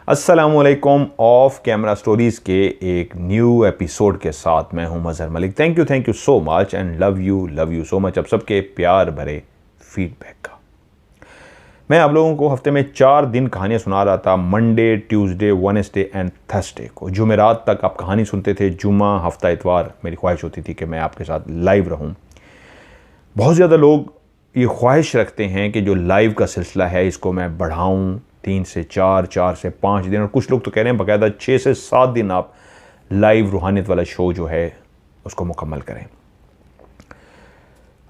अस्सलामुअलैकुम। Of camera stories के एक न्यू एपिसोड के साथ मैं हूं Mazhar Malik. Thank you so much and love you so much आप सबके प्यार भरे फीडबैक का। मैं आप लोगों को हफ्ते में 4 दिन कहानियां सुना रहा था, Monday, Tuesday, Wednesday and Thursday को। जुमेरात तक आप कहानी सुनते थे, जुमा, हफ्ता, इतवार मेरी ख्वाहिश होती थी कि मैं आपके साथ लाइव रहूं। बहुत ज़्यादा लोग ये ख्वाहिश रखते हैं कि जो लाइव का सिलसिला है इसको मैं बढ़ाऊं 3 से 4, 4 से 5 दिन, और कुछ लोग तो कह रहे हैं बाकायदा 6 से 7 दिन आप लाइव रूहानियत वाला शो जो है उसको मुकम्मल करें।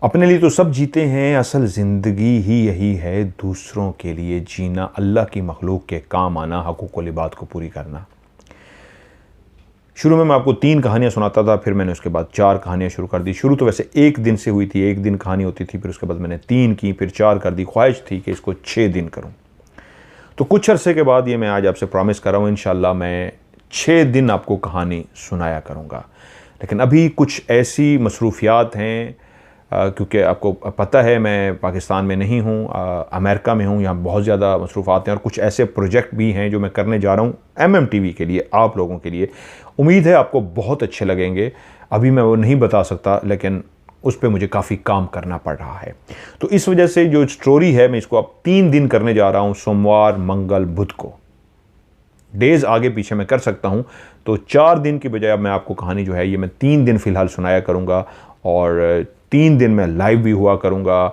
अपने लिए तो सब जीते हैं, असल ज़िंदगी ही यही है, दूसरों के लिए जीना, अल्लाह की मखलूक के काम आना, हकूक़ुल इबाद को पूरी करना। शुरू में मैं आपको 3 कहानियाँ सुनाता था, फिर मैंने उसके बाद 4 कहानियाँ शुरू कर दी। शुरू तो वैसे 1 दिन से हुई थी, 1 दिन कहानी होती थी, फिर उसके बाद मैंने 3 की, फिर 4 कर दी। ख्वाहिश थी कि इसको 6 दिन करूं। तो कुछ अरसे के बाद ये मैं आज आपसे प्रॉमिस कर रहा हूँ, इंशाल्लाह मैं 6 दिन आपको कहानी सुनाया करूँगा। लेकिन अभी कुछ ऐसी मसरूफियात हैं, क्योंकि आपको पता है मैं पाकिस्तान में नहीं हूँ, अमेरिका में हूँ, यहाँ बहुत ज़्यादा मसरूफ़ात हैं और कुछ ऐसे प्रोजेक्ट भी हैं जो मैं करने जा रहा हूँ MMTV के लिए, आप लोगों के लिए। उम्मीद है आपको बहुत अच्छे लगेंगे। अभी मैं वो नहीं बता सकता, लेकिन उस पर मुझे काफ़ी काम करना पड़ रहा है। तो इस वजह से जो स्टोरी है मैं इसको अब 3 दिन करने जा रहा हूँ, सोमवार, मंगल, बुध को। डेज़ आगे पीछे मैं कर सकता हूँ, तो 4 दिन की बजाय अब मैं आपको कहानी जो है ये मैं 3 दिन फ़िलहाल सुनाया करूँगा, और 3 दिन मैं लाइव भी हुआ करूँगा।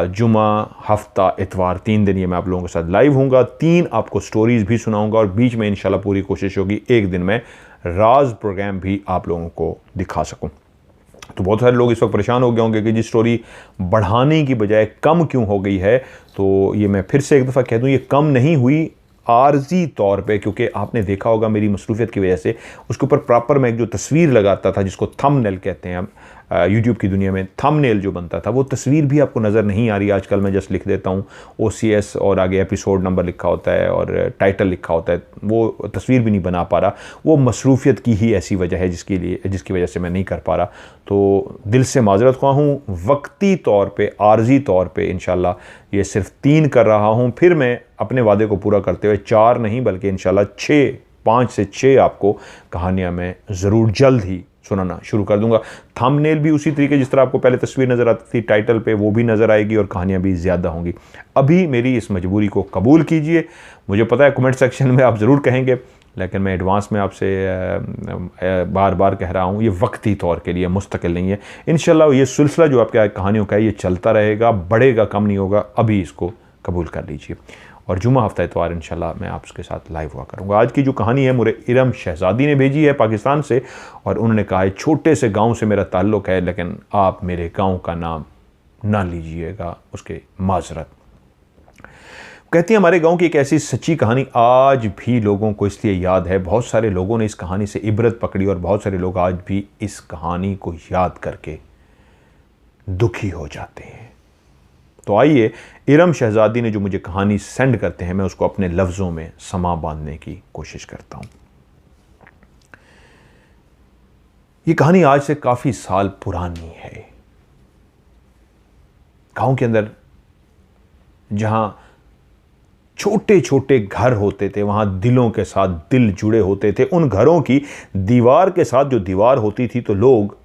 जुमा, हफ्ता, इतवार 3 दिन ये मैं आप लोगों के साथ लाइव हूँगा। 3 आपको स्टोरीज़ भी सुनाऊँगा, और बीच में इंशाल्लाह पूरी कोशिश होगी 1 दिन में राज प्रोग्राम भी आप लोगों को दिखा सकूँ। तो बहुत सारे लोग इस वक्त परेशान हो गए होंगे कि जी स्टोरी बढ़ाने की बजाय कम क्यों हो गई है। तो ये मैं फिर से एक दफ़ा कह दूँ, ये कम नहीं हुई, आर्जी तौर पे, क्योंकि आपने देखा होगा मेरी मसरूफियत की वजह से उसके ऊपर प्रॉपर मैं एक जो तस्वीर लगाता था जिसको थंबनेल कहते हैं हम यूट्यूब की दुनिया में, थंबनेल जो बनता था, वो तस्वीर भी आपको नज़र नहीं आ रही आजकल। मैं जस्ट लिख देता हूँ OCS और आगे एपिसोड नंबर लिखा होता है और टाइटल लिखा होता है, वो तस्वीर भी नहीं बना पा रहा। वो मसरूफियत की ही ऐसी वजह है जिसकी वजह से मैं नहीं कर पा रहा। तो दिल से माजरत ख्वाह हूँ। वक्ती तौर पर, आर्जी तौर पर इंशाल्लाह ये सिर्फ 3 कर रहा हूँ, फिर मैं अपने वादे को पूरा करते हुए 4 नहीं बल्कि इंशाल्लाह 5 से 6 आपको कहानियाँ मैं ज़रूर जल्द ही सुनाना शुरू कर दूंगा। थंबनेल भी उसी तरीके जिस तरह आपको पहले तस्वीर नज़र आती थी टाइटल पे, वो भी नज़र आएगी और कहानियाँ भी ज़्यादा होंगी। अभी मेरी इस मजबूरी को कबूल कीजिए। मुझे पता है कमेंट सेक्शन में आप ज़रूर कहेंगे, लेकिन मैं एडवांस में आपसे बार बार कह रहा हूँ, ये वक्ती तौर के लिए, मुस्तकिल नहीं है। इंशाल्लाह ये सिलसिला जो आपके कहानियों का है ये चलता रहेगा, बढ़ेगा, कम नहीं होगा। अभी इसको कबूल कर लीजिए। और जुमा, हफ्ता, इतवार इंशाल्लाह मैं आपके साथ लाइव हुआ करूँगा। आज की जो कहानी है मुझे इरम शहज़ादी ने भेजी है पाकिस्तान से, और उन्होंने कहा है छोटे से गांव से मेरा ताल्लुक़ है, लेकिन आप मेरे गांव का नाम ना लीजिएगा, उसके माजरत। कहती है हमारे गांव की एक ऐसी सच्ची कहानी आज भी लोगों को इसलिए याद है, बहुत सारे लोगों ने इस कहानी से इबरत पकड़ी और बहुत सारे लोग आज भी इस कहानी को याद करके दुखी हो जाते हैं। तो आइए, इरम शहज़ादी ने जो मुझे कहानी सेंड करते हैं मैं उसको अपने लफ्ज़ों में समा बांधने की कोशिश करता हूं। ये कहानी आज से काफ़ी साल पुरानी है। गांव के अंदर जहां छोटे छोटे घर होते थे, वहां दिलों के साथ दिल जुड़े होते थे। उन घरों की दीवार के साथ जो दीवार होती थी, तो लोग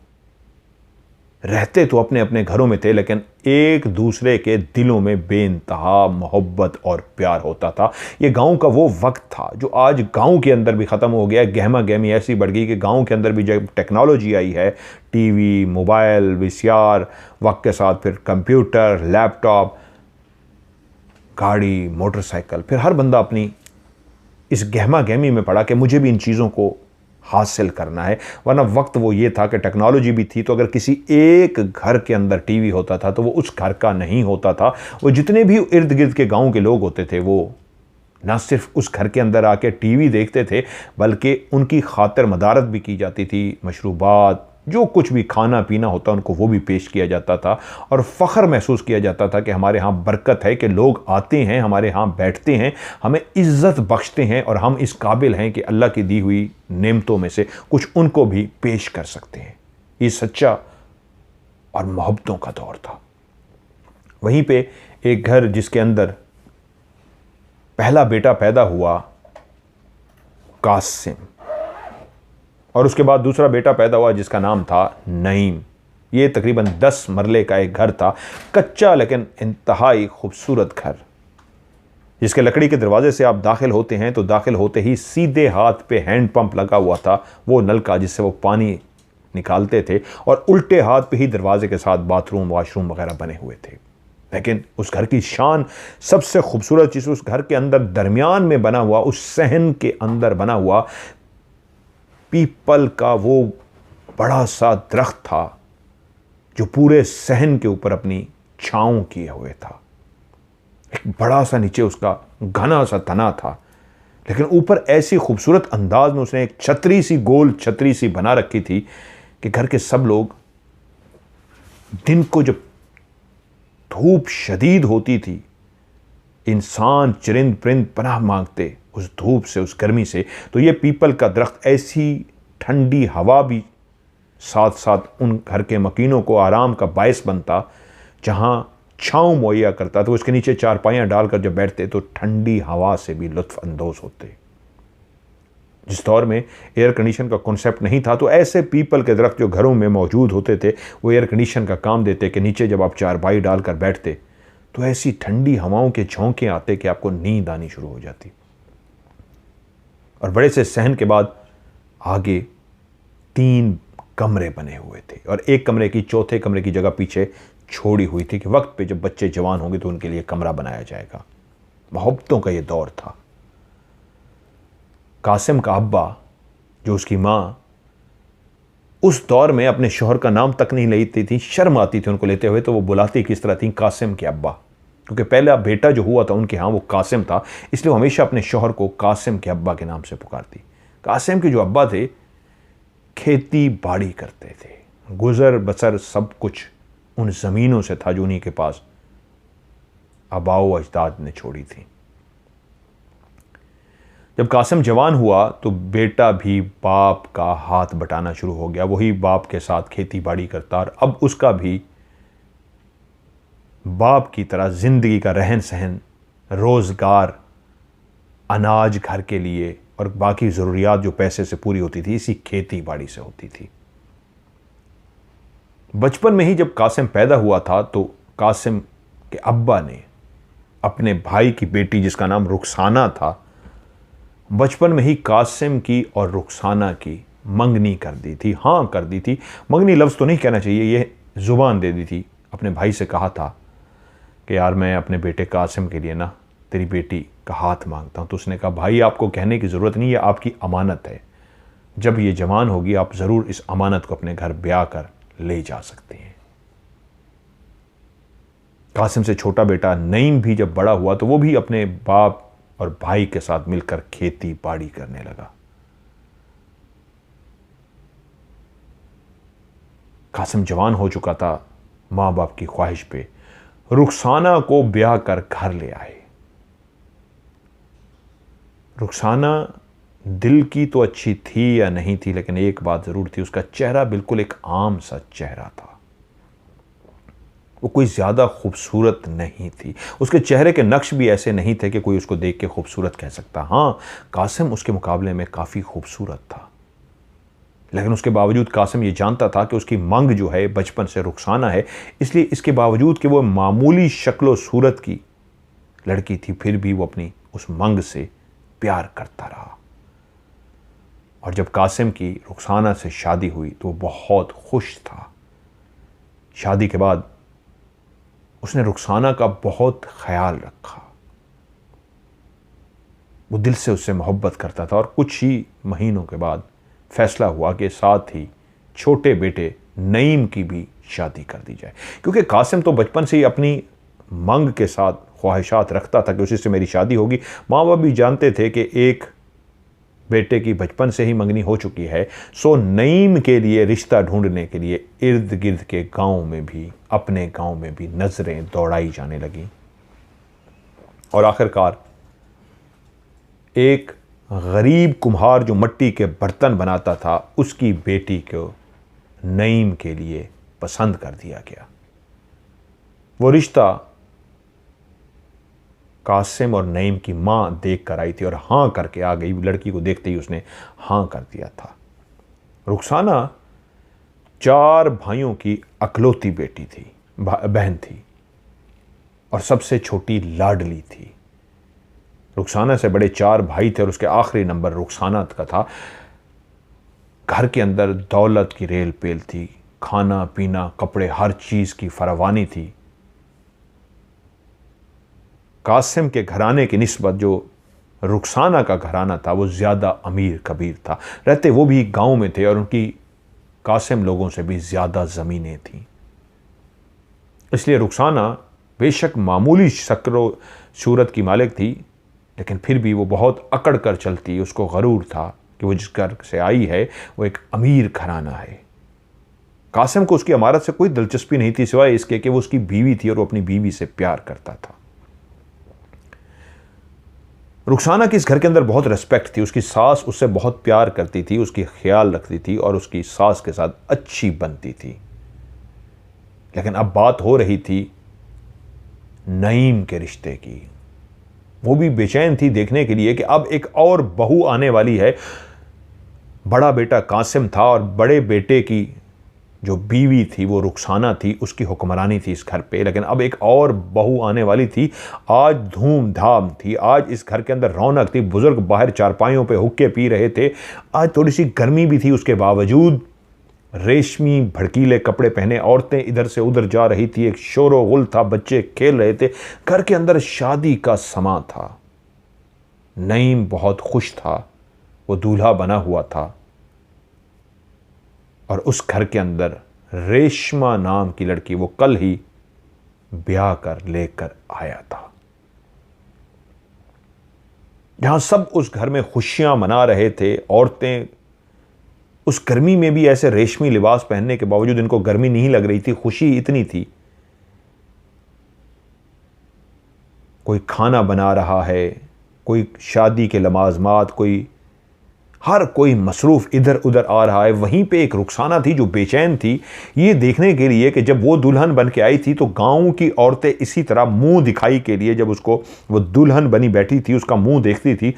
रहते तो अपने अपने घरों में थे, लेकिन एक दूसरे के दिलों में बेइंतहा मोहब्बत और प्यार होता था। ये गांव का वो वक्त था जो आज गांव के अंदर भी ख़त्म हो गया। गहमा गहमी ऐसी बढ़ गई कि गांव के अंदर भी जब टेक्नोलॉजी आई है, टीवी, मोबाइल, VCR, वक्त के साथ फिर कंप्यूटर, लैपटॉप, गाड़ी, मोटरसाइकिल, फिर हर बंदा अपनी इस गहमा गहमी में पड़ा कि मुझे भी इन चीज़ों को हासिल करना है। वरना वक्त वो ये था कि टेक्नोलॉजी भी थी, तो अगर किसी एक घर के अंदर टीवी होता था तो वो उस घर का नहीं होता था। वो जितने भी इर्द गिर्द के गांव के लोग होते थे वो ना सिर्फ उस घर के अंदर आके टीवी देखते थे, बल्कि उनकी खातिर मदारत भी की जाती थी। मशरूबात, जो कुछ भी खाना पीना होता उनको वो भी पेश किया जाता था, और फ़ख्र महसूस किया जाता था कि हमारे यहाँ बरकत है, कि लोग आते हैं, हमारे यहाँ बैठते हैं, हमें इज़्ज़त बख्शते हैं, और हम इस काबिल हैं कि अल्लाह की दी हुई नेमतों में से कुछ उनको भी पेश कर सकते हैं। ये सच्चा और मोहब्बतों का दौर था। वहीं पे एक घर जिसके अंदर पहला बेटा पैदा हुआ, कासिम, और उसके बाद दूसरा बेटा पैदा हुआ जिसका नाम था नईम। ये तकरीबन 10 मरले का एक घर था, कच्चा लेकिन इंतहाई खूबसूरत घर, जिसके लकड़ी के दरवाजे से आप दाखिल होते हैं तो दाखिल होते ही सीधे हाथ पे हैंड पंप लगा हुआ था, वो नलका जिससे वो पानी निकालते थे, और उल्टे हाथ पे ही दरवाजे के साथ बाथरूम वाशरूम वगैरह बने हुए थे। लेकिन उस घर की शान, सबसे खूबसूरत चीज़ उस घर के अंदर दरमियान में बना हुआ, उस सहन के अंदर बना हुआ पीपल का वो बड़ा सा दरख्त था जो पूरे सहन के ऊपर अपनी छांव किए हुए था। एक बड़ा सा नीचे उसका घना सा तना था, लेकिन ऊपर ऐसी खूबसूरत अंदाज में उसने एक छतरी सी, गोल छतरी सी बना रखी थी कि घर के सब लोग दिन को जब धूप शदीद होती थी, इंसान चरिंद परिंद पनाह मांगते उस धूप से, उस गर्मी से, तो ये पीपल का दरख्त ऐसी ठंडी हवा भी साथ साथ उन घर के मकीनों को आराम का बायस बनता, जहां छांव मुहैया करता। तो उसके नीचे चारपाइयां डालकर जब बैठते तो ठंडी हवा से भी लुत्फ अंदोज होते। जिस दौर में एयर कंडीशन का कॉन्सेप्ट नहीं था, तो ऐसे पीपल के दरख्त जो घरों में मौजूद होते थे वो एयर कंडीशन का काम देते कि नीचे जब आप चारपाई डालकर बैठते तो ऐसी ठंडी हवाओं के झोंके आते कि आपको नींद आनी शुरू हो जाती। और बड़े से सहन के बाद आगे 3 कमरे बने हुए थे, और एक कमरे की, चौथे कमरे की जगह पीछे छोड़ी हुई थी कि वक्त पे जब बच्चे जवान होंगे तो उनके लिए कमरा बनाया जाएगा। मोहब्बतों का ये दौर था। कासिम का अब्बा, जो उसकी माँ, उस दौर में अपने शौहर का नाम तक नहीं लेती थी, शर्म आती थी उनको लेते हुए, तो वो बुलाती किस तरह थी, कासिम के अब्बा। क्योंकि पहला बेटा जो हुआ था उनके यहाँ वो कासिम था, इसलिए वो हमेशा अपने शौहर को कासिम के अब्बा के नाम से पुकारती। कासिम के जो अब्बा थे खेती बाड़ी करते थे, गुजर बसर सब कुछ उन ज़मीनों से था जो उन्हीं के पास आबाओ अजदाद ने छोड़ी थी। जब कासिम जवान हुआ तो बेटा भी बाप का हाथ बटाना शुरू हो गया, वही बाप के साथ खेती बाड़ी करता, और अब उसका भी बाप की तरह ज़िंदगी का रहन सहन, रोज़गार, अनाज घर के लिए और बाकी ज़रूरियात जो पैसे से पूरी होती थी इसी खेती बाड़ी से होती थी। बचपन में ही जब कासिम पैदा हुआ था तो कासिम के अब्बा ने अपने भाई की बेटी, जिसका नाम रुखसाना था, बचपन में ही कासिम की और रुखसाना की मंगनी कर दी थी। हाँ, कर दी थी, मंगनी लफ्ज़ तो नहीं कहना चाहिए, ये ज़ुबान दे दी थी। अपने भाई से कहा था कि यार मैं अपने बेटे कासिम के लिए ना तेरी बेटी का हाथ मांगता हूँ। तो उसने कहा भाई आपको कहने की ज़रूरत नहीं है, आपकी अमानत है, जब ये जवान होगी आप ज़रूर इस अमानत को अपने घर ब्याह कर ले जा सकते हैं। कासिम से छोटा बेटा नईम भी जब बड़ा हुआ तो वो भी अपने बाप और भाई के साथ मिलकर खेती बाड़ी करने लगा। कासिम जवान हो चुका था, माँ बाप की ख्वाहिश पे रुखसाना को ब्याह कर घर ले आए। रुखसाना दिल की तो अच्छी थी या नहीं थी, लेकिन एक बात ज़रूर थी, उसका चेहरा बिल्कुल एक आम सा चेहरा था। वो कोई ज़्यादा खूबसूरत नहीं थी, उसके चेहरे के नक्श भी ऐसे नहीं थे कि कोई उसको देख के खूबसूरत कह सकता। हाँ, कासिम उसके मुकाबले में काफ़ी खूबसूरत था, लेकिन उसके बावजूद कासिम ये जानता था कि उसकी मंग जो है बचपन से रुखसाना है, इसलिए इसके बावजूद कि वो मामूली शक्लो सूरत की लड़की थी, फिर भी वो अपनी उस मंग से प्यार करता रहा। और जब कासिम की रुखसाना से शादी हुई तो वो बहुत खुश था। शादी के बाद उसने रुखसाना का बहुत ख्याल रखा, वो दिल से उससे मोहब्बत करता था। और कुछ ही महीनों के बाद फैसला हुआ कि साथ ही छोटे बेटे नईम की भी शादी कर दी जाए, क्योंकि कासिम तो बचपन से ही अपनी मंग के साथ ख्वाहिशात रखता था कि उसी से मेरी शादी होगी। माँ बाप भी जानते थे कि एक बेटे की बचपन से ही मंगनी हो चुकी है, सो नईम के लिए रिश्ता ढूंढने के लिए इर्द गिर्द के गांव में भी, अपने गांव में भी नजरें दौड़ाई जाने लगी। और आखिरकार एक गरीब कुम्हार जो मिट्टी के बर्तन बनाता था, उसकी बेटी को नईम के लिए पसंद कर दिया गया। वो रिश्ता कासिम और नईम की माँ देख कर आई थी और हाँ करके आ गई। लड़की को देखते ही उसने हाँ कर दिया था। रुखसाना 4 भाइयों की अकलौती बेटी थी, बहन थी, और सबसे छोटी लाडली थी। रुखसाना से बड़े 4 भाई थे और उसके आखिरी नंबर रुखसाना का था। घर के अंदर दौलत की रेल पेल थी, खाना पीना कपड़े हर चीज़ की फरावानी थी। कासिम के घराने की निस्बत जो रुखसाना का घराना था वो ज़्यादा अमीर कबीर था। रहते वो भी गांव में थे और उनकी कासिम लोगों से भी ज़्यादा ज़मीनें थीं। इसलिए रुखसाना बेशक मामूली शक्ल सूरत की मालिक थी, लेकिन फिर भी वो बहुत अकड़ कर चलती। उसको गरूर था कि वो जिस घर से आई है वो एक अमीर घराना है। कासिम को उसकी अमारत से कोई दिलचस्पी नहीं थी, सिवाय इसके कि वो उसकी बीवी थी और वो अपनी बीवी से प्यार करता था। रुखसाना की इस घर के अंदर बहुत रिस्पेक्ट थी। उसकी सास उससे बहुत प्यार करती थी, उसकी ख्याल रखती थी और उसकी सास के साथ अच्छी बनती थी। लेकिन अब बात हो रही थी नईम के रिश्ते की। वो भी बेचैन थी देखने के लिए कि अब एक और बहू आने वाली है। बड़ा बेटा कासिम था और बड़े बेटे की जो बीवी थी वो रुखसाना थी, उसकी हुक्मरानी थी इस घर पे। लेकिन अब एक और बहू आने वाली थी। आज धूमधाम थी, आज इस घर के अंदर रौनक थी। बुजुर्ग बाहर चारपाइयों पे हुक्के पी रहे थे। आज थोड़ी सी गर्मी भी थी, उसके बावजूद रेशमी भड़कीले कपड़े पहने औरतें इधर से उधर जा रही थी। एक शोरो गुल था, बच्चे खेल रहे थे। घर के अंदर शादी का समा था। नईम बहुत खुश था, वो दूल्हा बना हुआ था और उस घर के अंदर रेशमा नाम की लड़की वो कल ही ब्याह कर लेकर आया था। जहां सब उस घर में खुशियां मना रहे थे, औरतें उस गर्मी में भी ऐसे रेशमी लिबास पहनने के बावजूद इनको गर्मी नहीं लग रही थी, खुशी इतनी थी। कोई खाना बना रहा है, कोई शादी के लवाज़मात, हर कोई मसरूफ़ इधर उधर आ रहा है। वहीं पे एक रुखसाना थी जो बेचैन थी ये देखने के लिए कि जब वो दुल्हन बन के आई थी तो गांव की औरतें इसी तरह मुंह दिखाई के लिए, जब उसको वो दुल्हन बनी बैठी थी उसका मुंह देखती थी,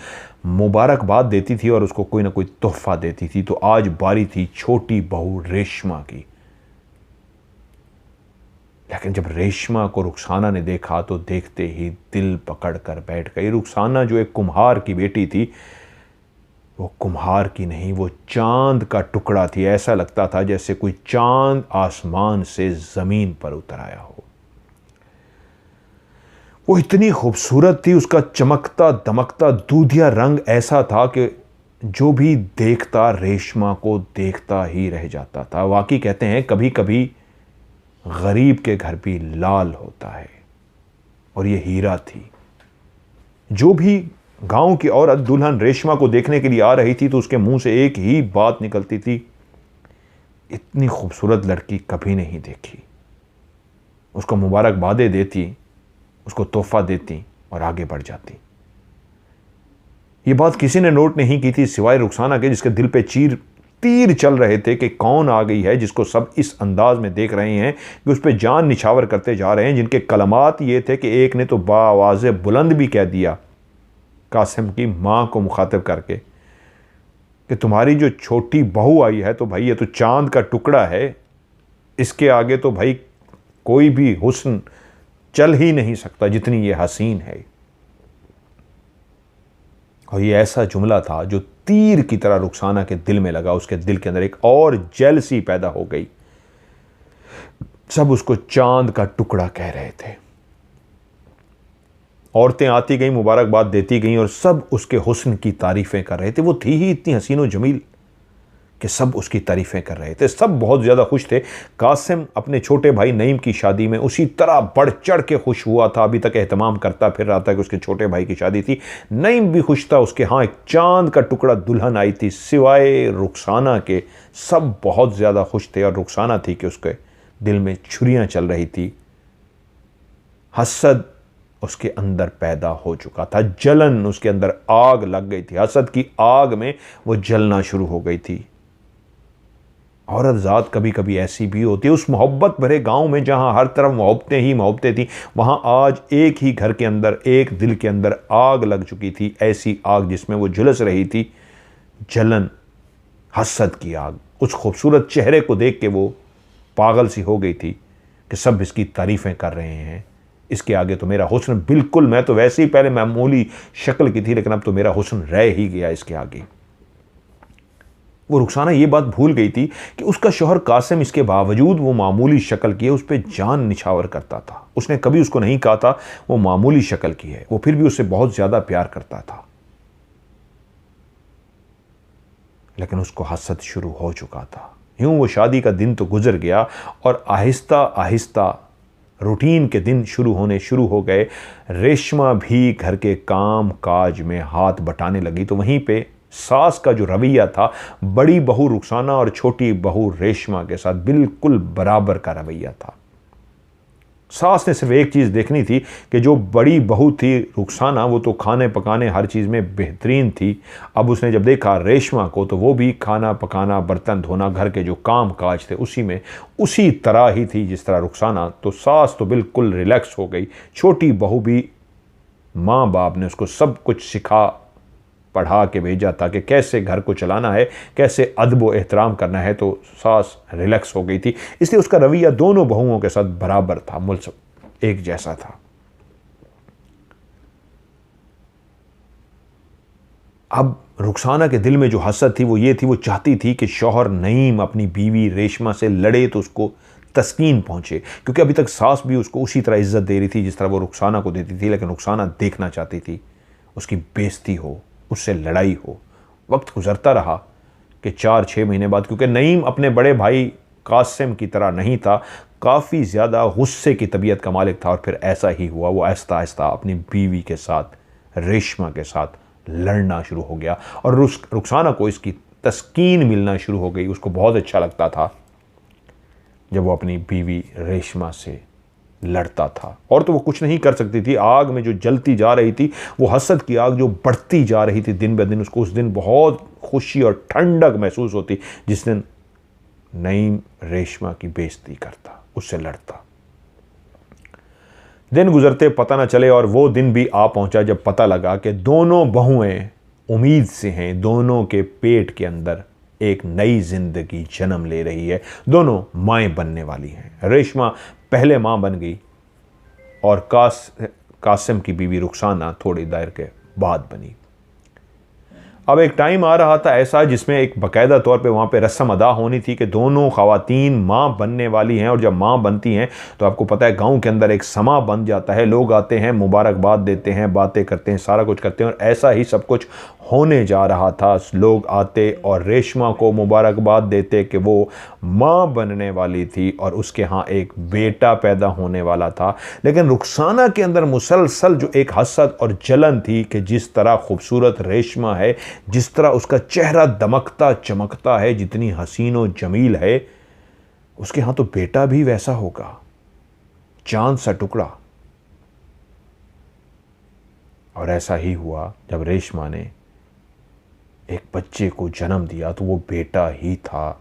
मुबारकबाद देती थी और उसको कोई ना कोई तोहफा देती थी। तो आज बारी थी छोटी बहू रेशमा की। लेकिन जब रेशमा को रुखसाना ने देखा तो देखते ही दिल पकड़ कर बैठ गई। रुखसाना जो एक कुम्हार की बेटी थी, वो कुम्हार की नहीं, वो चांद का टुकड़ा थी। ऐसा लगता था जैसे कोई चांद आसमान से जमीन पर उतर आया हो। वो इतनी खूबसूरत थी, उसका चमकता दमकता दूधिया रंग ऐसा था कि जो भी देखता रेशमा को देखता ही रह जाता था। वाकई कहते हैं कभी कभी गरीब के घर भी लाल होता है, और ये हीरा थी। जो भी गांव की औरत दुल्हन रेशमा को देखने के लिए आ रही थी तो उसके मुंह से एक ही बात निकलती थी, इतनी खूबसूरत लड़की कभी नहीं देखी। उसको मुबारकबादें देती, उसको तोहफा देती और आगे बढ़ जाती। ये बात किसी ने नोट नहीं की थी सिवाय रुखसाना के, जिसके दिल पे तीर चल रहे थे कि कौन आ गई है जिसको सब इस अंदाज में देख रहे हैं कि उस पर जान निछावर करते जा रहे हैं। जिनके कलमात ये थे कि एक ने तो बाआवाज़ बुलंद भी कह दिया कासिम की माँ को मुखातिब करके कि तुम्हारी जो छोटी बहू आई है तो भाई ये तो चांद का टुकड़ा है, इसके आगे तो भाई कोई भी हुस्न चल ही नहीं सकता जितनी ये हसीन है। और ये ऐसा जुमला था जो तीर की तरह रुखसाना के दिल में लगा। उसके दिल के अंदर एक और जेलसी पैदा हो गई। सब उसको चांद का टुकड़ा कह रहे थे। औरतें आती गई, मुबारकबाद देती गईं और सब उसके हुस्न की तारीफ़ें कर रहे थे। वो थी ही इतनी हसीन और जमील कि सब उसकी तारीफ़ें कर रहे थे। सब बहुत ज़्यादा खुश थे। कासिम अपने छोटे भाई नईम की शादी में उसी तरह बढ़ चढ़ के खुश हुआ था। अभी तक एहतमाम करता फिर रहा था कि उसके छोटे भाई की शादी थी। नईम भी खुश था, उसके हाँ एक चांद का टुकड़ा दुल्हन आई थी। सिवाय रुखसाना के सब बहुत ज़्यादा खुश थे। और रुखसाना थी कि उसके दिल में छुरियाँ चल रही थी। हसद उसके अंदर पैदा हो चुका था, जलन उसके अंदर आग लग गई थी। हसद की आग में वो जलना शुरू हो गई थी। औरत ज़ात कभी कभी ऐसी भी होती है। उस मोहब्बत भरे गांव में जहां हर तरफ मोहब्बतें ही मोहब्बतें थी, वहां आज एक ही घर के अंदर, एक दिल के अंदर आग लग चुकी थी। ऐसी आग जिसमें वो झुलस रही थी, जलन, हसद की आग। उस खूबसूरत चेहरे को देख के वो पागल सी हो गई थी कि सब इसकी तारीफ़ें कर रहे हैं, इसके आगे तो मेरा हुस्न बिल्कुल, मैं तो वैसे ही पहले मामूली शक्ल की थी, लेकिन अब तो मेरा हुस्न रह ही गया इसके आगे। वो रुखसाना ये बात भूल गई थी कि उसका शौहर कासिम इसके बावजूद वो मामूली शक्ल की है, उस पर जान निछावर करता था। उसने कभी उसको नहीं कहा था वो मामूली शक्ल की है, वो फिर भी उससे बहुत ज़्यादा प्यार करता था। लेकिन उसको हसद शुरू हो चुका था। यूं वो शादी का दिन तो गुजर गया और आहिस्ता आहिस्ता रूटीन के दिन शुरू हो गए। रेशमा भी घर के काम काज में हाथ बटाने लगी। तो वहीं पे सास का जो रवैया था, बड़ी बहू रुखसाना और छोटी बहू रेशमा के साथ बिल्कुल बराबर का रवैया था। सास ने सिर्फ एक चीज़ देखनी थी कि जो बड़ी बहू थी रुखसाना, वो तो खाने पकाने हर चीज़ में बेहतरीन थी। अब उसने जब देखा रेशमा को, तो वो भी खाना पकाना, बर्तन धोना, घर के जो काम काज थे उसी में उसी तरह ही थी जिस तरह रुखसाना। तो सास तो बिल्कुल रिलैक्स हो गई। छोटी बहू भी, माँ बाप ने उसको सब कुछ सिखा पढ़ा के भेजा था कि कैसे घर को चलाना है, कैसे अदब व एहतराम करना है। तो सास रिलैक्स हो गई थी, इसलिए उसका रवैया दोनों बहुओं के साथ बराबर था, मुल्सम एक जैसा था। अब रुखसाना के दिल में जो हसद थी वो ये थी, वो चाहती थी कि शौहर नईम अपनी बीवी रेशमा से लड़े तो उसको तस्कीन पहुंचे, क्योंकि अभी तक सास भी उसको उसी तरह इज्जत दे रही थी जिस तरह वो रुखसाना को देती थी। लेकिन रुखसाना देखना चाहती थी उसकी बेइज्जती हो, उससे लड़ाई हो। वक्त गुजरता रहा कि 4-6 महीने बाद, क्योंकि नईम अपने बड़े भाई कासिम की तरह नहीं था, काफ़ी ज़्यादा गुस्से की तबीयत का मालिक था। और फिर ऐसा ही हुआ, वो आहिस्ता आहिस्ता अपनी बीवी के साथ, रेशमा के साथ लड़ना शुरू हो गया। और रुखसाना को इसकी तस्कीन मिलना शुरू हो गई। उसको बहुत अच्छा लगता था जब वो अपनी बीवी रेशमा से लड़ता था। और तो वो कुछ नहीं कर सकती थी। आग में जो जलती जा रही थी, वो हसद की आग जो बढ़ती जा रही थी दिन ब दिन, उसको उस दिन बहुत खुशी और ठंडक महसूस होती जिस दिन नईम रेशमा की बेइज्जती करता, उससे लड़ता। दिन गुजरते पता न चले और वो दिन भी आ पहुंचा जब पता लगा कि दोनों बहुएं उम्मीद से हैं, दोनों के पेट के अंदर एक नई जिंदगी जन्म ले रही है, दोनों माएँ बनने वाली हैं। रेशमा पहले माँ बन गई और कासिम की बीवी रुखसाना थोड़ी देर के बाद बनी। अब एक टाइम आ रहा था ऐसा जिसमें एक बाकायदा तौर पे वहाँ पे रस्म अदा होनी थी कि दोनों ख़वातीन माँ बनने वाली हैं। और जब माँ बनती हैं तो आपको पता है गांव के अंदर एक समा बन जाता है, लोग आते हैं, मुबारकबाद देते हैं, बातें करते हैं, सारा कुछ करते हैं। और ऐसा ही सब कुछ होने जा रहा था। लोग आते और रेशमा को मुबारकबाद देते कि वो माँ बनने वाली थी और उसके यहाँ एक बेटा पैदा होने वाला था। लेकिन रुखसाना के अंदर मुसलसल जो एक हसद और जलन थी कि जिस तरह खूबसूरत रेशमा है, जिस तरह उसका चेहरा दमकता चमकता है, जितनी हसीन व जमील है, उसके यहाँ तो बेटा भी वैसा होगा, चांद सा टुकड़ा। और ऐसा ही हुआ जब रेशमा ने एक बच्चे को जन्म दिया तो वो बेटा ही था,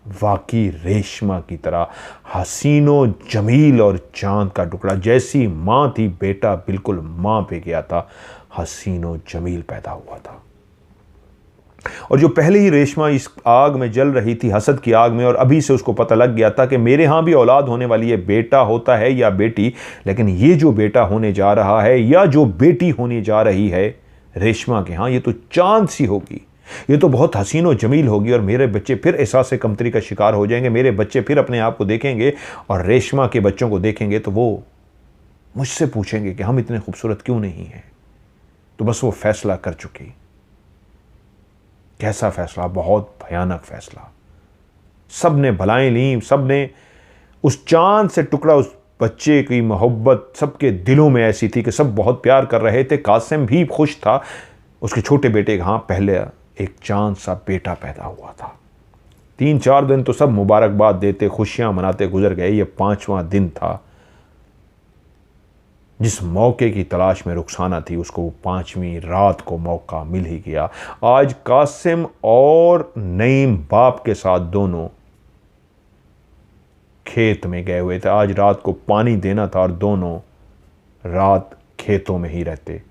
वाकई रेशमा की तरह हसीनो जमील और चांद का टुकड़ा। जैसी माँ थी, बेटा बिल्कुल माँ पे गया था, हसीनो जमील पैदा हुआ था। और जो पहले ही रेशमा इस आग में जल रही थी, हसद की आग में, और अभी से उसको पता लग गया था कि मेरे यहाँ भी औलाद होने वाली है, बेटा होता है या बेटी, लेकिन ये जो बेटा होने जा रहा है या जो बेटी होने जा रही है रेशमा के यहाँ, ये तो चांद सी होगी, ये तो बहुत हसीन व जमील होगी। और मेरे बच्चे फिर एहसास कमतरी का शिकार हो जाएंगे, मेरे बच्चे फिर अपने आप को देखेंगे और रेशमा के बच्चों को देखेंगे तो वो मुझसे पूछेंगे कि हम इतने खूबसूरत क्यों नहीं हैं। तो बस वो फैसला कर चुकी। कैसा फैसला, बहुत भयानक फैसला। सब ने भलाएं ली, सब ने उस चांद से टुकड़ा, उस बच्चे की मोहब्बत सबके दिलों में ऐसी थी कि सब बहुत प्यार कर रहे थे। कासिम भी खुश था, उसके छोटे बेटे के हाँ पहले एक चांद सा बेटा पैदा हुआ था। 3-4 दिन तो सब मुबारकबाद देते, खुशियां मनाते गुजर गए। ये 5वां दिन था जिस मौके की तलाश में रुखसाना थी उसको वो 5वीं रात को मौका मिल ही गया। आज कासिम और नईम बाप के साथ दोनों खेत में गए हुए थे। आज रात को पानी देना था और दोनों रात खेतों में ही रहते।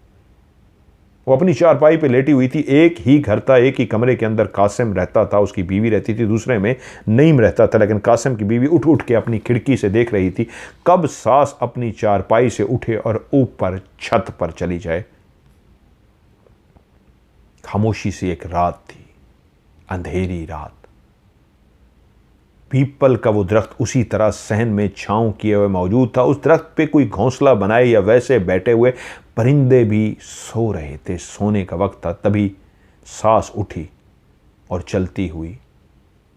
वो अपनी चारपाई पे लेटी हुई थी। एक ही घर था, एक ही कमरे के अंदर कासिम रहता था, उसकी बीवी रहती थी, दूसरे में नईम रहता था। लेकिन कासिम की बीवी उठ उठ के अपनी खिड़की से देख रही थी कब सास अपनी चारपाई से उठे और ऊपर छत पर चली जाए। खामोशी सी एक रात थी, अंधेरी रात। पीपल का वो दरख्त उसी तरह सहन में छांव किए हुए मौजूद था। उस दरख्त पे कोई घोंसला बनाए या वैसे बैठे हुए परिंदे भी सो रहे थे। सोने का वक्त था। तभी सास उठी और चलती हुई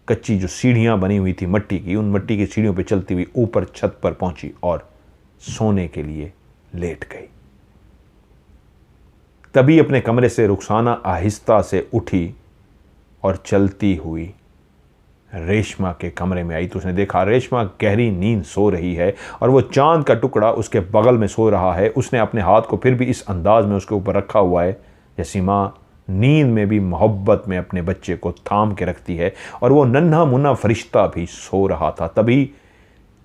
कच्ची जो सीढ़ियां बनी हुई थी मट्टी की, उन मट्टी की सीढ़ियों पे चलती हुई ऊपर छत पर पहुंची और सोने के लिए लेट गई। तभी अपने कमरे से रुखसाना आहिस्ता से उठी और चलती हुई रेशमा के कमरे में आई तो उसने देखा रेशमा गहरी नींद सो रही है और वो चांद का टुकड़ा उसके बगल में सो रहा है। उसने अपने हाथ को फिर भी इस अंदाज में उसके ऊपर रखा हुआ है जैसी माँ नींद में भी मोहब्बत में अपने बच्चे को थाम के रखती है। और वो नन्हा मुन्ना फरिश्ता भी सो रहा था। तभी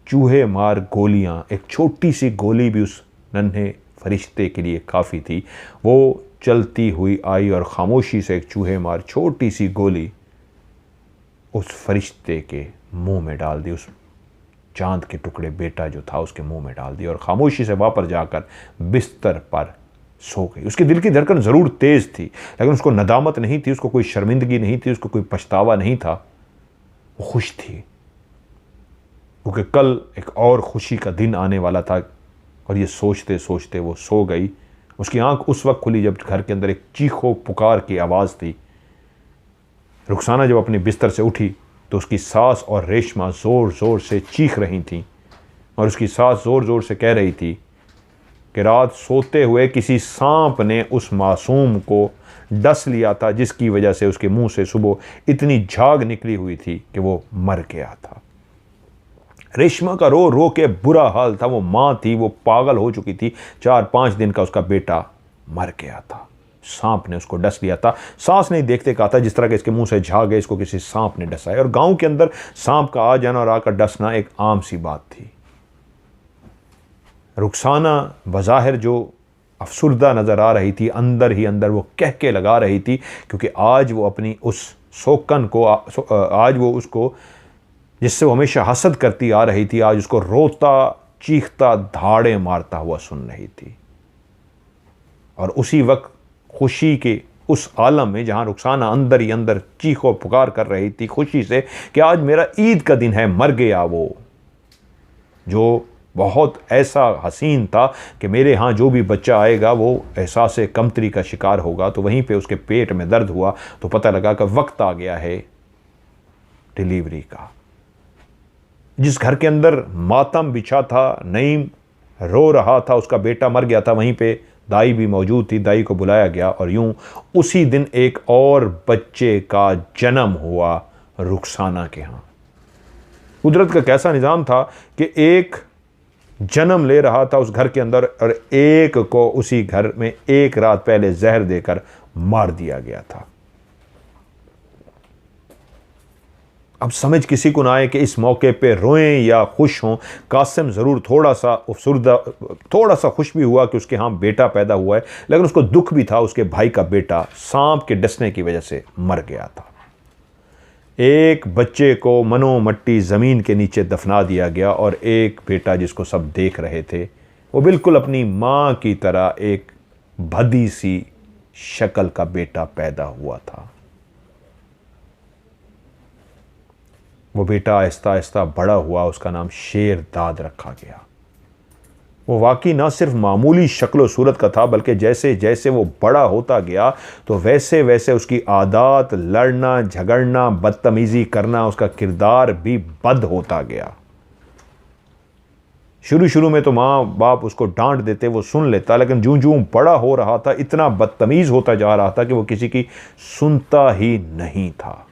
चूहे मार गोलियां, एक छोटी सी गोली भी उस नन्हे फरिश्ते के लिए काफ़ी थी। वो चलती हुई आई और खामोशी से एक चूहे मार छोटी सी गोली उस फरिश्ते के मुंह में डाल दी। उस चांद के टुकड़े बेटा जो था उसके मुंह में डाल दी और खामोशी से वापस जाकर बिस्तर पर सो गई। उसके दिल की धड़कन ज़रूर तेज़ थी लेकिन उसको नदामत नहीं थी, उसको कोई शर्मिंदगी नहीं थी, उसको कोई पछतावा नहीं था। वो खुश थी क्योंकि कल एक और खुशी का दिन आने वाला था। और ये सोचते सोचते वो सो गई। उसकी आंख उस वक्त खुली जब घर के अंदर एक चीखो पुकार की आवाज़ थी। रुखसाना जब अपने बिस्तर से उठी तो उसकी सास और रेशमा ज़ोर ज़ोर से चीख रही थीं और उसकी सास ज़ोर ज़ोर से कह रही थी कि रात सोते हुए किसी सांप ने उस मासूम को डस लिया था जिसकी वजह से उसके मुंह से सुबह इतनी झाग निकली हुई थी कि वो मर गया था। रेशमा का रो रो के बुरा हाल था। वो माँ थी, वो पागल हो चुकी थी। 4-5 दिन का उसका बेटा मर गया था। सांप ने उसको डस लिया था। सास ने देखते कहा था जिस तरह के इसके मुंह से झाग है इसको किसी सांप ने डसा है। और गांव के अंदर सांप का आ जाना और आकर डसना एक आम सी बात थी। रुखसाना बज़ाहिर जो अफसुर्दा नज़र आ रही थी, अंदर ही अंदर वो कह के लगा रही थी क्योंकि आज वो अपनी उस सोकन को आज वो उसको जिससे वो हमेशा हसद करती आ रही थी, आज उसको रोता चीखता धाड़े मारता हुआ सुन रही थी। और उसी वक्त खुशी के उस आलम में जहाँ रुखसाना अंदर ही अंदर चीखो पुकार कर रही थी खुशी से कि आज मेरा ईद का दिन है, मर गया वो जो बहुत ऐसा हसीन था कि मेरे यहाँ जो भी बच्चा आएगा वो एहसास कमतरी का शिकार होगा। तो वहीं पे उसके पेट में दर्द हुआ तो पता लगा कि वक्त आ गया है डिलीवरी का। जिस घर के अंदर मातम बिछा था, नईम रो रहा था, उसका बेटा मर गया था, वहीं पे दाई भी मौजूद थी। दाई को बुलाया गया और यूं उसी दिन एक और बच्चे का जन्म हुआ रुखसाना के यहाँ। कुदरत का कैसा निज़ाम था कि एक जन्म ले रहा था उस घर के अंदर और एक को उसी घर में एक रात पहले जहर देकर मार दिया गया था। अब समझ किसी को ना आए कि इस मौके पे रोएं या खुश हों। कासिम ज़रूर थोड़ा सा खुश भी हुआ कि उसके यहाँ बेटा पैदा हुआ है, लेकिन उसको दुख भी था उसके भाई का बेटा सांप के डसने की वजह से मर गया था। एक बच्चे को मनो मट्टी ज़मीन के नीचे दफना दिया गया और एक बेटा जिसको सब देख रहे थे वो बिल्कुल अपनी माँ की तरह एक भद्दी सी शक्ल का बेटा पैदा हुआ था। वो बेटा आहिस्ता आहिस्ता बड़ा हुआ, उसका नाम शेरदाद रखा गया। वो वाकई ना सिर्फ मामूली शक्ल सूरत का था बल्कि जैसे जैसे वो बड़ा होता गया तो वैसे वैसे उसकी आदत, लड़ना झगड़ना, बदतमीज़ी करना, उसका किरदार भी बद होता गया। शुरू शुरू में तो माँ बाप उसको डांट देते, वो सुन लेता, लेकिन जूं जूं बड़ा हो रहा था इतना बदतमीज़ होता जा रहा था कि वो किसी की सुनता ही नहीं था।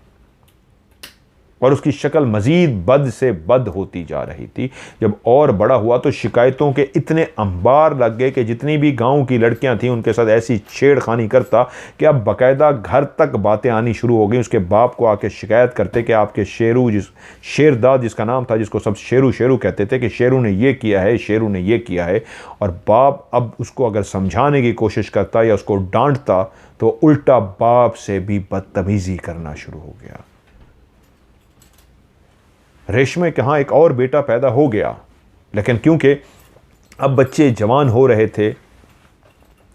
और उसकी शक्ल मज़ीद बद से बद होती जा रही थी। जब और बड़ा हुआ तो शिकायतों के इतने अंबार लग गए कि जितनी भी गांव की लड़कियां थीं उनके साथ ऐसी छेड़खानी करता कि अब बाकायदा घर तक बातें आनी शुरू हो गई। उसके बाप को आके शिकायत करते कि आपके शेरदाद जिसका नाम था, जिसको सब शेरू शेरू कहते थे, कि शेरू ने ये किया है, शेरू ने ये किया है। और बाप अब उसको अगर समझाने की कोशिश करता या उसको डांटता तो उल्टा बाप से भी बदतमीज़ी करना शुरू हो गया। रेशमे के यहाँ एक और बेटा पैदा हो गया, लेकिन क्योंकि अब बच्चे जवान हो रहे थे,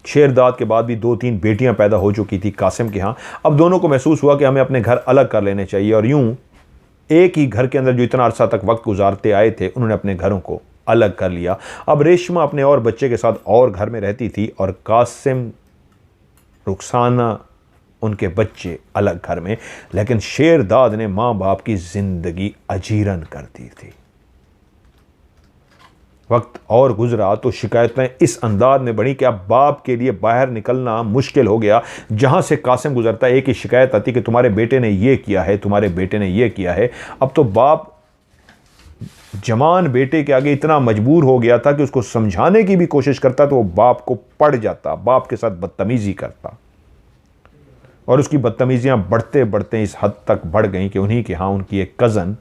शेरदाद के बाद भी 2-3 बेटियां पैदा हो चुकी थी कासिम के यहाँ। अब दोनों को महसूस हुआ कि हमें अपने घर अलग कर लेने चाहिए, और यूं एक ही घर के अंदर जो इतना अरसा तक वक्त गुजारते आए थे उन्होंने अपने घरों को अलग कर लिया। अब रेशमा अपने और बच्चे के साथ और घर में रहती थी, और कासिम, रुखसाना, उनके बच्चे अलग घर में। लेकिन शेरदाद ने माँ बाप की जिंदगी अजीरन कर दी थी। वक्त और गुजरा तो शिकायतें इस अंदाज में बढ़ी कि अब बाप के लिए बाहर निकलना मुश्किल हो गया। जहां से कासिम गुजरता एक ही शिकायत आती कि तुम्हारे बेटे ने ये किया है, तुम्हारे बेटे ने ये किया है। अब तो बाप जवान बेटे के आगे इतना मजबूर हो गया था कि उसको समझाने की भी कोशिश करता तो वो बाप को पड़ जाता, बाप के साथ बदतमीजी करता। और उसकी बदतमीजियां बढ़ते बढ़ते इस हद तक बढ़ गईं कि उन्हीं के यहाँ उनकी एक कज़न,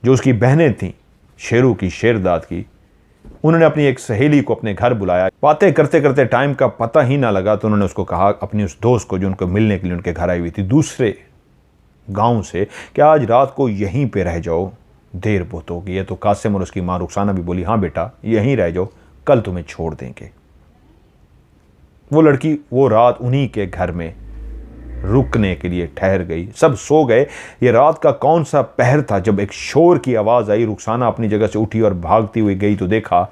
जो उसकी बहनें थीं, शेरू की, शेरदाद की, उन्होंने अपनी एक सहेली को अपने घर बुलाया। बातें करते करते टाइम का पता ही ना लगा तो उन्होंने उसको कहा, अपनी उस दोस्त को जो उनको मिलने के लिए उनके घर आई हुई थी दूसरे गांव से, कि आज रात को यहीं पे रह जाओ, देर बहुत होगी है। तो कासिम और उसकी माँ रुखसाना भी बोली, हाँ बेटा यहीं रह जाओ, कल तुम्हें छोड़ देंगे। वो लड़की वो रात उन्हीं के घर में रुकने के लिए ठहर गई। सब सो गए। ये रात का कौन सा पहर था जब एक शोर की आवाज़ आई। रुखसाना अपनी जगह से उठी और भागती हुई गई तो देखा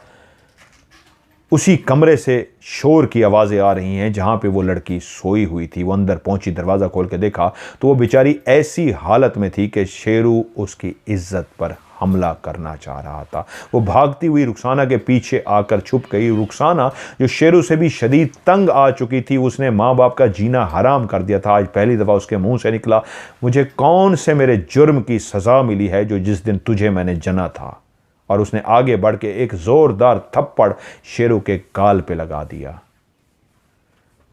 उसी कमरे से शोर की आवाज़ें आ रही हैं जहाँ पे वो लड़की सोई हुई थी। वो अंदर पहुंची, दरवाज़ा खोल के देखा तो वो बेचारी ऐसी हालत में थी कि शेरू उसकी इज्जत पर हमला करना चाह रहा था। वो भागती हुई रुखसाना के पीछे आकर छुप गई। रुखसाना जो शेरू से भी शदीद तंग आ चुकी थी, उसने माँ बाप का जीना हराम कर दिया था। आज पहली दफ़ा उसके मुंह से निकला, मुझे कौन से मेरे जुर्म की सज़ा मिली है जो जिस दिन तुझे मैंने जना था। और उसने आगे बढ़ के एक ज़ोरदार थप्पड़ शेरू के गाल पे लगा दिया।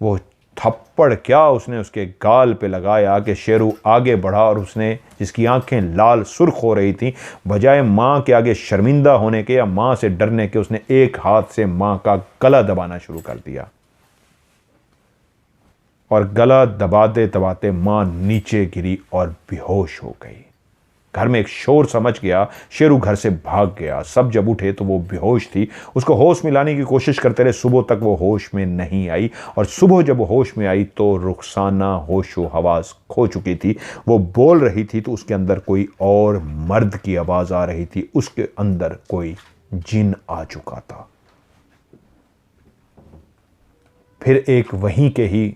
वो थप्पड़ क्या उसने उसके गाल पे लगाया कि शेरू आगे बढ़ा, और उसने, जिसकी आंखें लाल सुर्ख हो रही थीं, बजाय माँ के आगे शर्मिंदा होने के या माँ से डरने के, उसने एक हाथ से माँ का गला दबाना शुरू कर दिया। और गला दबाते दबाते माँ नीचे गिरी और बेहोश हो गई। घर में एक शोर समझ गया, शेरू घर से भाग गया। सब जब उठे तो वो बेहोश थी। उसको होश में लाने की कोशिश करते रहे, सुबह तक वो होश में नहीं आई। और सुबह जब वो होश में आई तो रुखसाना होशो हवास खो चुकी थी। वो बोल रही थी तो उसके अंदर कोई और मर्द की आवाज़ आ रही थी, उसके अंदर कोई जिन आ चुका था। फिर एक वहीं के ही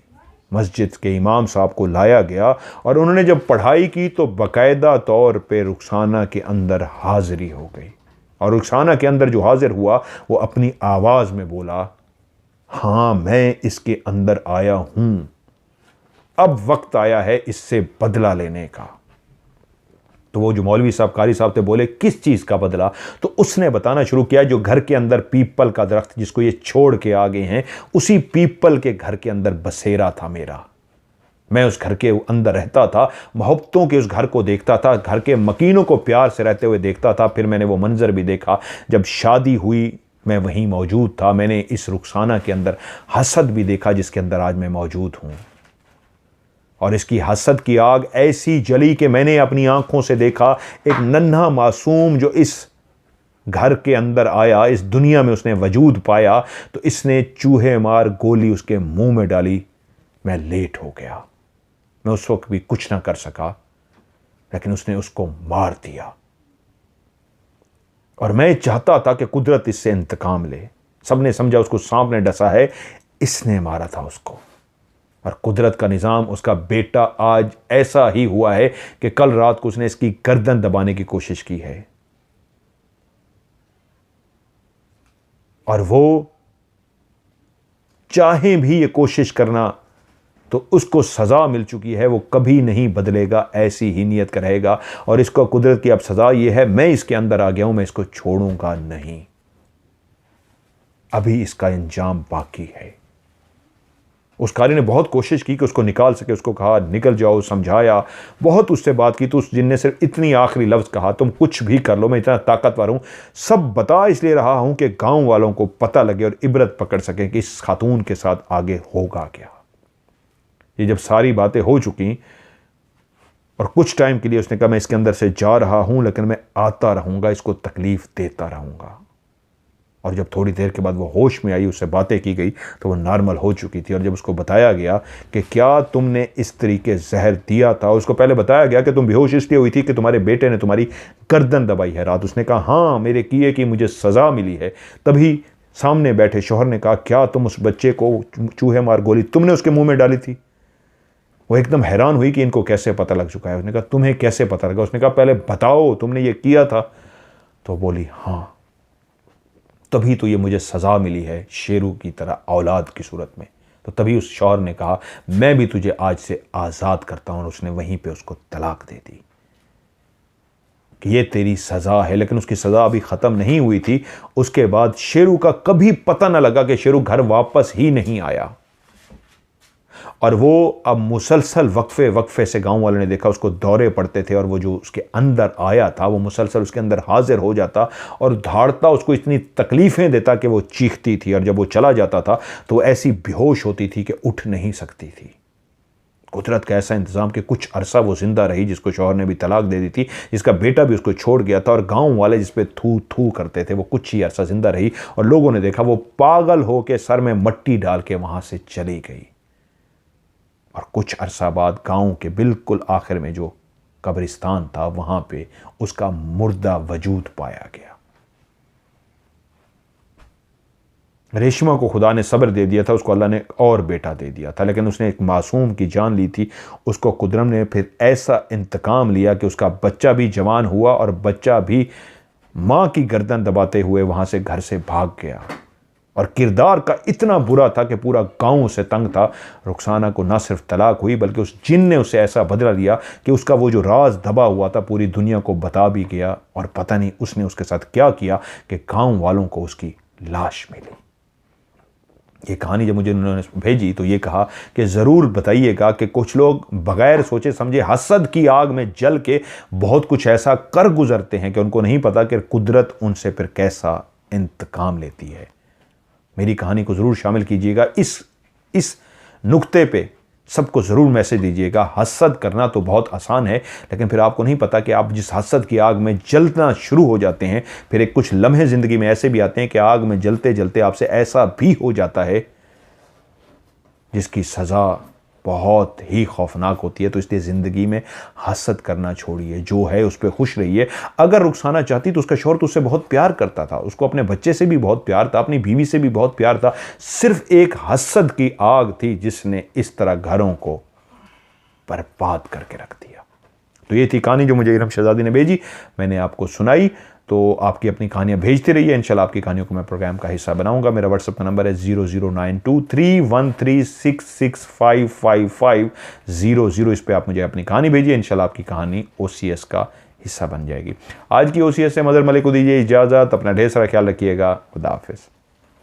मस्जिद के इमाम साहब को लाया गया, और उन्होंने जब पढ़ाई की तो बाकायदा तौर पे रुखसाना के अंदर हाजिरी हो गई। और रुखसाना के अंदर जो हाजिर हुआ वो अपनी आवाज़ में बोला, हाँ मैं इसके अंदर आया हूँ, अब वक्त आया है इससे बदला लेने का। तो वो जो मौलवी साहब, कारी साहब थे, बोले किस चीज़ का बदला? तो उसने बताना शुरू किया, जो घर के अंदर पीपल का दरख्त जिसको ये छोड़ के आ गए हैं, उसी पीपल के घर के अंदर बसेरा था मेरा। मैं उस घर के अंदर रहता था, मोहब्बतों के उस घर को देखता था, घर के मकीनों को प्यार से रहते हुए देखता था। फिर मैंने वो मंजर भी देखा, जब शादी हुई मैं वहीं मौजूद था। मैंने इस रुखसाना के अंदर हसद भी देखा जिसके अंदर आज मैं मौजूद हूँ। और इसकी हसद की आग ऐसी जली कि मैंने अपनी आंखों से देखा एक नन्हा मासूम जो इस घर के अंदर आया, इस दुनिया में उसने वजूद पाया, तो इसने चूहे मार गोली उसके मुंह में डाली। मैं लेट हो गया, मैं उस वक्त भी कुछ ना कर सका, लेकिन उसने उसको मार दिया। और मैं चाहता था कि कुदरत इससे इंतकाम ले। सबने समझा उसको सांप ने डसा है, इसने मारा था उसको। और कुदरत का निज़ाम, उसका बेटा आज ऐसा ही हुआ है कि कल रात को उसने इसकी गर्दन दबाने की कोशिश की है। और वो चाहे भी ये कोशिश करना तो उसको सज़ा मिल चुकी है, वो कभी नहीं बदलेगा, ऐसी ही नीयत का रहेगा। और इसको कुदरत की अब सज़ा ये है, मैं इसके अंदर आ गया हूं, मैं इसको छोड़ूंगा नहीं, अभी इसका इंजाम बाकी है। उस कारी ने बहुत कोशिश की कि उसको निकाल सके, उसको कहा निकल जाओ, समझाया, बहुत उससे बात की, तो उस जिन ने सिर्फ इतनी आखिरी लफ्ज़ कहा, तुम कुछ भी कर लो, मैं इतना ताकतवर हूँ, सब बता इसलिए रहा हूँ कि गांव वालों को पता लगे और इबरत पकड़ सकें कि इस खातून के साथ आगे होगा क्या। ये जब सारी बातें हो चुकी और कुछ टाइम के लिए उसने कहा मैं इसके अंदर से जा रहा हूँ, लेकिन मैं आता रहूँगा, इसको तकलीफ़ देता रहूँगा। और जब थोड़ी देर के बाद वो होश में आई, उससे बातें की गई, तो वो नॉर्मल हो चुकी थी। और जब उसको बताया गया कि क्या तुमने इस तरीके जहर दिया था, उसको पहले बताया गया कि तुम बेहोश इसलिए हुई थी कि तुम्हारे बेटे ने तुम्हारी गर्दन दबाई है रात। उसने कहा हाँ, मेरे किए की मुझे सज़ा मिली है। तभी सामने बैठे शौहर ने कहा क्या तुम उस बच्चे को चूहे मार गोली तुमने उसके मुँह में डाली थी? वो एकदम हैरान हुई कि इनको कैसे पता लग चुका है। उसने कहा तुम्हें कैसे पता लगा? उसने कहा पहले बताओ तुमने ये किया था। तो बोली हाँ, तभी तो ये मुझे सज़ा मिली है शेरू की तरह औलाद की सूरत में। तो तभी उस शौहर ने कहा मैं भी तुझे आज से आज़ाद करता हूं। और उसने वहीं पे उसको तलाक दे दी कि ये तेरी सज़ा है। लेकिन उसकी सज़ा अभी ख़त्म नहीं हुई थी। उसके बाद शेरू का कभी पता न लगा कि शेरू घर वापस ही नहीं आया। और वो अब मुसलसल वक्फे से गांव वालों ने देखा, उसको दौरे पड़ते थे, और वो जो उसके अंदर आया था वो मुसलसल उसके अंदर हाजिर हो जाता और धाड़ता, उसको इतनी तकलीफ़ें देता कि वो चीखती थी। और जब वो चला जाता था तो ऐसी बेहोश होती थी कि उठ नहीं सकती थी। कुदरत का ऐसा इंतज़ाम कि कुछ अरसा वो जिंदा रही, जिसको शौहर ने भी तलाक दे दी थी, जिसका बेटा भी उसको छोड़ गया था, और गांव वाले जिस पे थू थू करते थे वो कुछ ही अरसा जिंदा रही। और लोगों ने देखा वो पागल हो के सर में मट्टी डाल के वहां से चली गई। और कुछ अरसा बाद गांव के बिल्कुल आखिर में जो कब्रिस्तान था वहां पे उसका मुर्दा वजूद पाया गया। रेशमा को खुदा ने सब्र दे दिया था, उसको अल्लाह ने और बेटा दे दिया था, लेकिन उसने एक मासूम की जान ली थी। उसको कुदरत ने फिर ऐसा इंतकाम लिया कि उसका बच्चा भी जवान हुआ और बच्चा भी माँ की गर्दन दबाते हुए वहां से घर से भाग गया। और किरदार का इतना बुरा था कि पूरा गांव से तंग था। रुखसाना को ना सिर्फ तलाक हुई बल्कि उस जिन ने उसे ऐसा बदला लिया कि उसका वो जो राज दबा हुआ था पूरी दुनिया को बता भी गया। और पता नहीं उसने उसके साथ क्या किया कि गांव वालों को उसकी लाश मिली। ये कहानी जब मुझे उन्होंने भेजी तो ये कहा कि ज़रूर बताइएगा कि कुछ लोग बगैर सोचे समझे हसद की आग में जल के बहुत कुछ ऐसा कर गुजरते हैं कि उनको नहीं पता कि कुदरत उनसे फिर कैसा इंतकाम लेती है। मेरी कहानी को ज़रूर शामिल कीजिएगा, इस नुक्ते पे सबको ज़रूर मैसेज दीजिएगा। हसद करना तो बहुत आसान है, लेकिन फिर आपको नहीं पता कि आप जिस हसद की आग में जलना शुरू हो जाते हैं, फिर एक कुछ लम्हे ज़िंदगी में ऐसे भी आते हैं कि आग में जलते जलते आपसे ऐसा भी हो जाता है जिसकी सज़ा बहुत ही खौफनाक होती है। तो इसलिए ज़िंदगी में हसद करना छोड़िए, जो है उस पर खुश रहिए। अगर रुखसाना चाहती तो उसका शौहर तो उससे बहुत प्यार करता था, उसको अपने बच्चे से भी बहुत प्यार था, अपनी बीवी से भी बहुत प्यार था। सिर्फ एक हसद की आग थी जिसने इस तरह घरों को बर्बाद करके रख दिया। तो ये थी कहानी जो मुझे इरम शहजादी ने भेजी, मैंने आपको सुनाई। तो आपकी अपनी कहानियां भेजते रहिए, इंशाल्लाह आपकी कहानियों को मैं प्रोग्राम का हिस्सा बनाऊंगा। मेरा व्हाट्सएप का नंबर है 00923136655500। इस पे आप मुझे अपनी कहानी भेजिए, इंशाल्लाह आपकी कहानी OCS का हिस्सा बन जाएगी। आज की OCS से मदर मलिक को दीजिए इजाज़त। अपना ढेर सारा ख्याल रखिएगा। खुदा हाफिज़।